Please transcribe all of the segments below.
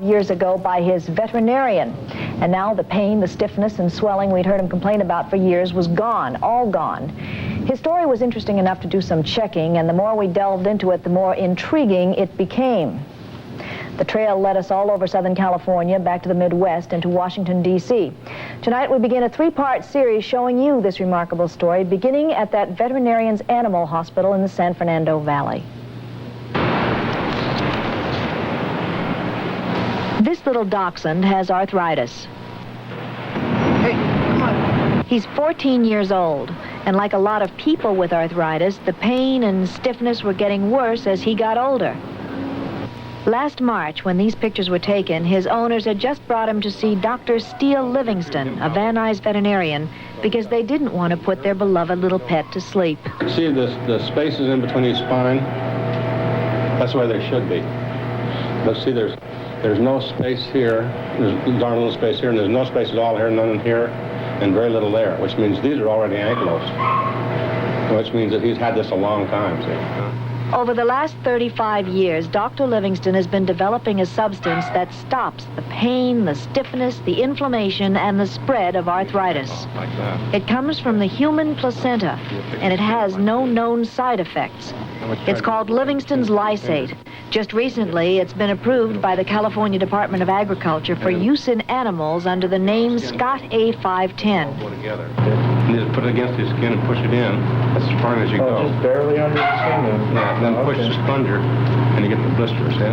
Years ago by his veterinarian, and now the pain, the stiffness, and swelling we'd heard him complain about for years was gone, all gone. His story was interesting enough to do some checking, and the more we delved into it, the more intriguing it became. The trail led us all over Southern California, back to the Midwest, and to Washington, D.C. Tonight we begin a three-part series showing you this remarkable story, beginning at that veterinarian's animal hospital in the San Fernando Valley. This little dachshund has arthritis. Hey, come on. He's 14 years old, and like a lot of people with arthritis, the pain and stiffness were getting worse as he got older. Last March, when these pictures were taken, his owners had just brought him to see Dr. Steele Livingston, a Van Nuys veterinarian, because they didn't want to put their beloved little pet to sleep. See the spaces in between his spine? That's where they should be. But see, there's no space here, there's darn little space here, and there's no space at all here, none in here, and very little there, which means these are already ankylosed, which means that he's had this a long time, see. Over the last 35 years, Dr. Livingston has been developing a substance that stops the pain, the stiffness, the inflammation, and the spread of arthritis. Like that. It comes from the human placenta, and it has no known side effects. It's called Livingston's Lysate. Just recently, it's been approved by the California Department of Agriculture for use in animals under the name Scott A510. You just put it against his skin and push it in as far as you go. Just barely under the skin. Yeah, then push the plunger and you get the blisters, see?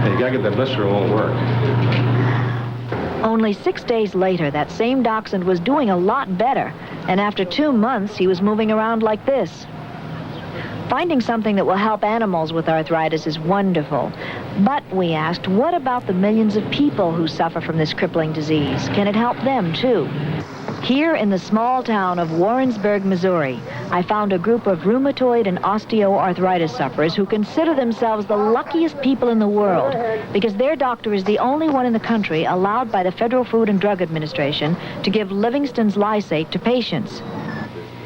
And you gotta get that blister, it won't work. Only 6 days later, that same dachshund was doing a lot better, and after 2 months, he was moving around like this. Finding something that will help animals with arthritis is wonderful. But we asked, what about the millions of people who suffer from this crippling disease? Can it help them, too? Here in the small town of Warrensburg, Missouri, I found a group of rheumatoid and osteoarthritis sufferers who consider themselves the luckiest people in the world because their doctor is the only one in the country allowed by the Federal Food and Drug Administration to give Livingston's Lysate to patients.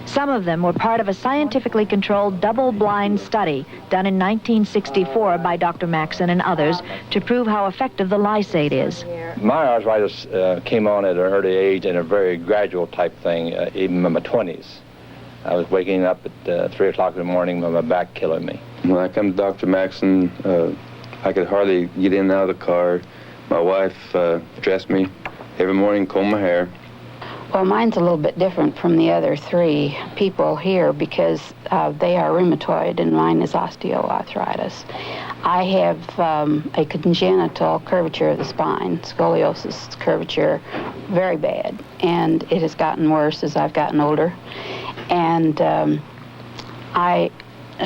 Some of them were part of a scientifically controlled double-blind study done in 1964 by Dr. Maxson and others to prove how effective the Lysate is. My arthritis came on at an early age and a very gradual type thing, even in my 20s. I was waking up at 3 o'clock in the morning with my back killing me. When I come to Dr. Maxson, I could hardly get in and out of the car. My wife dressed me every morning, combed my hair. Well, mine's a little bit different from the other three people here because they are rheumatoid and mine is osteoarthritis. I have a congenital curvature of the spine, scoliosis curvature, very bad, and it has gotten worse as I've gotten older. And I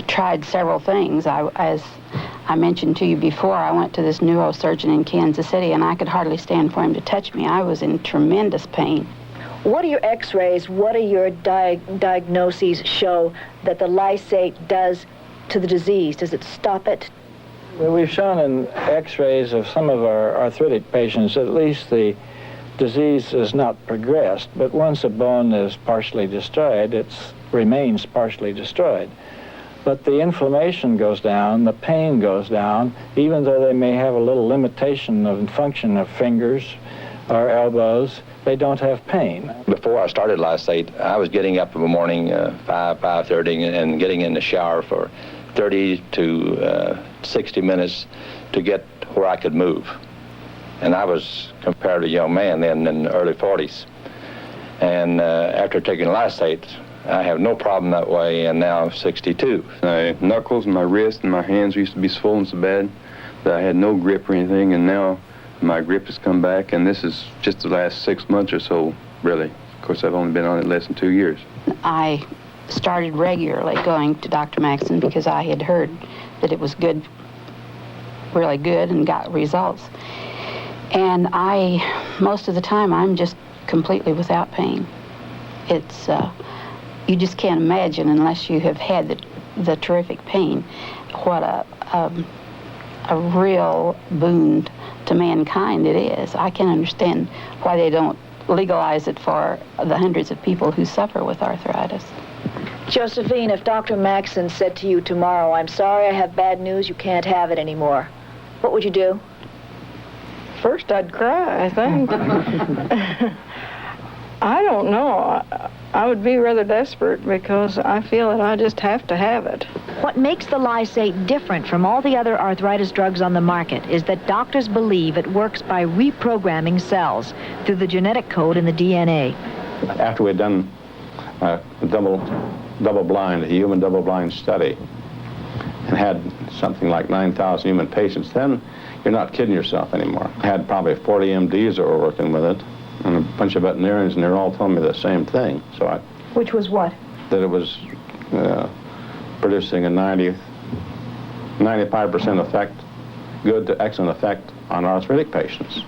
tried several things. As I mentioned to you before, I went to this neurosurgeon in Kansas City, and I could hardly stand for him to touch me. I was in tremendous pain. What are your x-rays, what are your diagnoses show that the Lysate does to the disease? Does it stop it? Well, we've shown in x-rays of some of our arthritic patients at least the disease has not progressed, but once a bone is partially destroyed, it remains partially destroyed. But the inflammation goes down, the pain goes down, even though they may have a little limitation of function of fingers or elbows, they don't have pain. Before I started Lysate, I was getting up in the morning 5:30 and getting in the shower for 30 to 60 minutes to get where I could move. And I was compared to a young man then in the early 40s. And after taking Lysate, I have no problem that way, and now I'm 62. My knuckles and my wrists and my hands used to be swollen so bad that I had no grip or anything, and now my grip has come back, and this is just the last 6 months or so, really. Of course, I've only been on it less than 2 years. I started regularly going to Dr. Maxson because I had heard that it was good, really good, and got results. And most of the time, I'm just completely without pain. It's, you just can't imagine unless you have had the terrific pain, what a real boon to mankind it is. I can understand why they don't legalize it for the hundreds of people who suffer with arthritis. Josephine, if Dr. Maxson said to you tomorrow, "I'm sorry, I have bad news, you can't have it anymore," what would you do? First, I'd cry, I think. I don't know. I would be rather desperate because I feel that I just have to have it. What makes the lysate different from all the other arthritis drugs on the market is that doctors believe it works by reprogramming cells through the genetic code in the DNA. After we'd done a human double-blind study, and had something like 9,000 human patients, then you're not kidding yourself anymore. I had probably 40 MDs that were working with it, and a bunch of veterinarians, and they're all telling me the same thing. So Which was what? that it was producing a 95% effect, good to excellent effect on arthritic patients.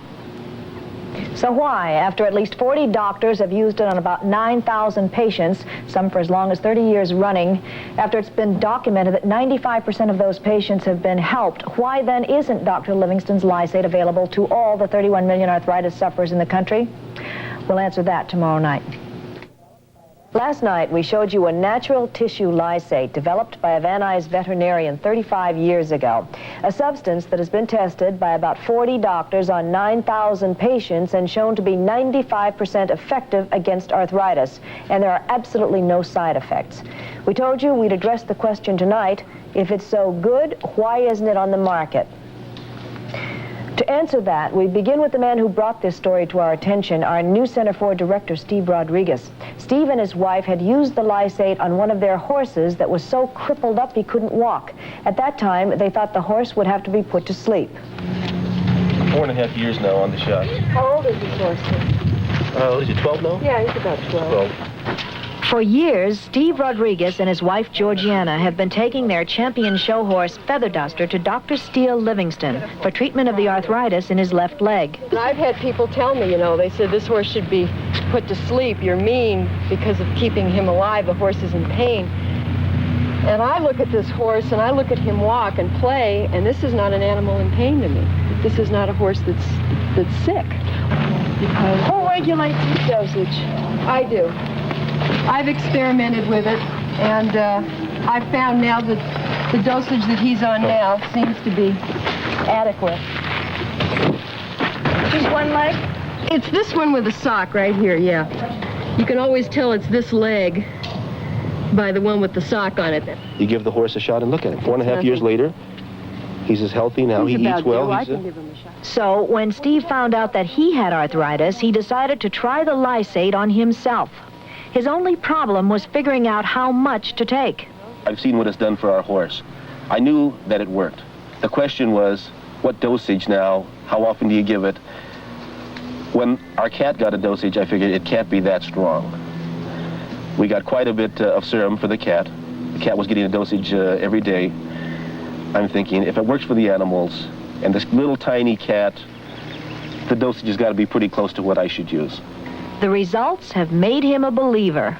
So why, after at least 40 doctors have used it on about 9,000 patients, some for as long as 30 years running, after it's been documented that 95% of those patients have been helped, why then isn't Dr. Livingston's lysate available to all the 31 million arthritis sufferers in the country? We'll answer that tomorrow night. Last night, we showed you a natural tissue lysate developed by a Van Nuys veterinarian 35 years ago, a substance that has been tested by about 40 doctors on 9,000 patients and shown to be 95% effective against arthritis, and there are absolutely no side effects. We told you we'd address the question tonight, if it's so good, why isn't it on the market? To answer that, we begin with the man who brought this story to our attention, our new Center for Director, Steve Rodriguez. Steve and his wife had used the lysate on one of their horses that was so crippled up he couldn't walk. At that time, they thought the horse would have to be put to sleep. 4.5 years now on the shot. How old is this horse? Is it 12 now? Yeah, he's about 12. For years, Steve Rodriguez and his wife Georgiana have been taking their champion show horse Feather Duster to Dr. Steele Livingston for treatment of the arthritis in his left leg. And I've had people tell me, they said this horse should be put to sleep. You're mean because of keeping him alive. The horse is in pain. And I look at this horse and I look at him walk and play, and this is not an animal in pain to me. This is not a horse that's sick. Because who regulates his dosage? I do. I've experimented with it, and I've found now that the dosage that he's on now seems to be adequate. Just one leg? It's this one with a sock right here, yeah. You can always tell it's this leg by the one with the sock on it. You give the horse a shot and look at him. 4.5 years later, he's as healthy now. He eats well. I can give him a shot. So when Steve found out that he had arthritis, he decided to try the lysate on himself. His only problem was figuring out how much to take. I've seen what it's done for our horse. I knew that it worked. The question was, what dosage now? How often do you give it? When our cat got a dosage, I figured it can't be that strong. We got quite a bit of serum for the cat. The cat was getting a dosage every day. I'm thinking, if it works for the animals, and this little tiny cat, the dosage has got to be pretty close to what I should use. The results have made him a believer.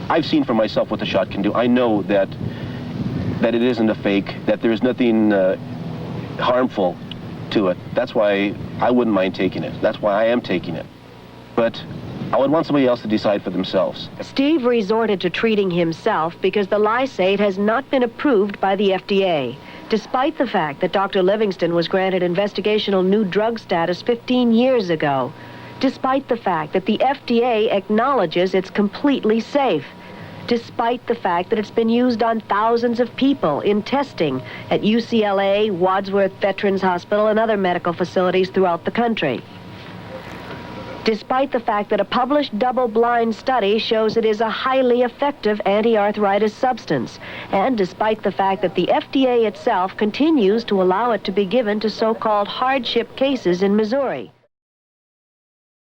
I've seen for myself what the shot can do. I know that it isn't a fake, that there's nothing harmful to it. That's why I wouldn't mind taking it. That's why I am taking it. But I would want somebody else to decide for themselves. Steve resorted to treating himself because the lysate has not been approved by the FDA, despite the fact that Dr. Livingston was granted investigational new drug status 15 years ago. Despite the fact that the FDA acknowledges it's completely safe, despite the fact that it's been used on thousands of people in testing at UCLA, Wadsworth Veterans Hospital, and other medical facilities throughout the country. Despite the fact that a published double-blind study shows it is a highly effective anti-arthritis substance, and despite the fact that the FDA itself continues to allow it to be given to so-called hardship cases in Missouri.